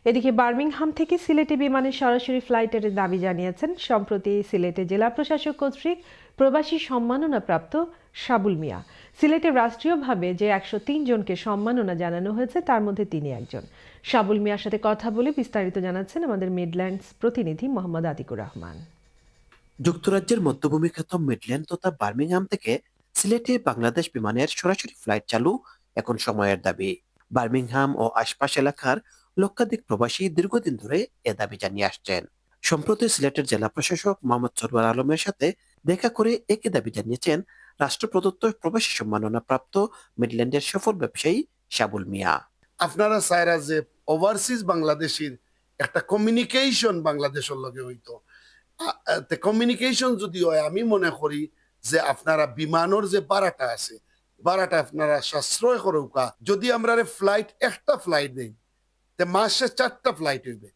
এদিকে বার্মিংহাম থেকে সিলেটে বিমানে সরাসরি ফ্লাইটের দাবি জানিয়েছেন সম্প্রতি সিলেটে জেলা প্রশাসক কর্তৃক প্রবাসী সম্মাননাপ্রাপ্ত সাবুল মিয়া। সিলেটে রাষ্ট্রীয়ভাবে যে 103 জনকে সম্মাননা জানানো হয়েছে তার মধ্যে তিনি একজন। সাবুল মিয়ার সাথে কথা বলে বিস্তারিত জানাচ্ছেন আমাদের মিডল্যান্ডস প্রতিনিধি মোহাম্মদ আতিকুর রহমান। যুক্তরাজ্যের মধ্যভূমি খ্যাত মিডল্যান্ড তথা বার্মিংহাম থেকে সিলেটে বাংলাদেশ বিমানের সরাসরি ফ্লাইট চালু এখন সময়ের দাবি। বার্মিংহাম ও আশপাশ এলাকার লক্ষাধিক প্রবাসী দীর্ঘদিন ধরে এ দাবি জানিয়ে আসছেন। সম্প্রতি সিলেটের জেলা প্রশাসক মোহাম্মদ সরওয়ার আলমের সাথে দেখা করে একই দাবি জানিয়েছেন রাষ্ট্র প্রদত্ত প্রবাসী সম্মাননা প্রাপ্ত মিডল্যান্ডের সফল ব্যবসায়ী সাবুল মিয়া। আপনারা চাইরা যে ওভারসিজ বাংলাদেশির একটা কমিউনিকেশন বাংলাদেশের লগে হইতো, কমিউনিকেশন যদি হয় আমি মনে করি যে আপনারা বিমানের যে ভাড়াটা আছে ভাড়াটা আপনারা সাশ্রয় করুকা। যদি আমরা ফ্লাইট একটা ফ্লাইট নেই তে মাসে 4টা ফ্লাইট হইবে,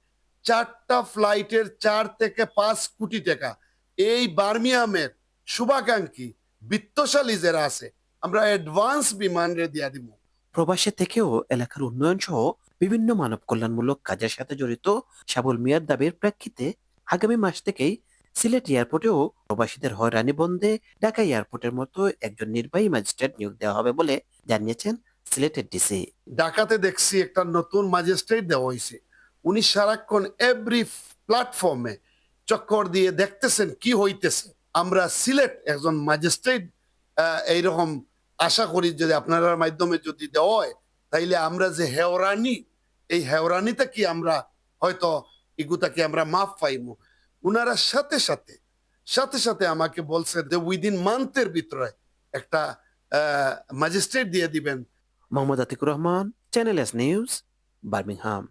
4টা ফ্লাইটের 4 থেকে 5 কোটি টাকা এই বার্মিয়ামের শুভাকাঙ্ক্ষী বিত্তশালী যারা আছে আমরা অ্যাডভান্স বিমান রে দিয়া দিব। প্রবাসে থেকেও এলাকার উন্নয়ন সহ বিভিন্ন মানব কল্যাণমূলক কাজের সাথে জড়িত সাবুল মিয়ার দাবির প্রেক্ষিতে আগামী মাস থেকেই সিলেট এয়ারপোর্টেও প্রবাসীদের হয়রানি বন্ধে ঢাকা এয়ারপোর্টের মতো একজন নির্বাহী ম্যাজিস্ট্রেট নিয়োগ দেওয়া হবে বলে জানিয়েছেন সিলেটের ডিসি। ঢাকাতে দেখছি একটা নতুন ম্যাজিস্ট্রেট দেওয়া হয়েছে, উনি সারাক্ষণ এভরি প্ল্যাটফর্মে চক্কর দিয়ে দেখতেছেন কি হইতেছে। আমরা সিলেট একজন ম্যাজিস্ট্রেট এইরকম আশা করি যদি আপনার মাধ্যমে যদি দেওয়া হয় তাইলে আমরা যে হেওরানি এই হেওরানিতে কি আমরা হয়তো এগুতাকে আমরা মাফ পাইমু। উনারা সাথে সাথে সাথে সাথে আমাকে বলছে যে উইদিন মান্থের ভিতরে একটা ম্যাজিস্ট্রেট দিয়ে দিবেন। Mohammad Atiqur Rahman, channel S news, Birmingham.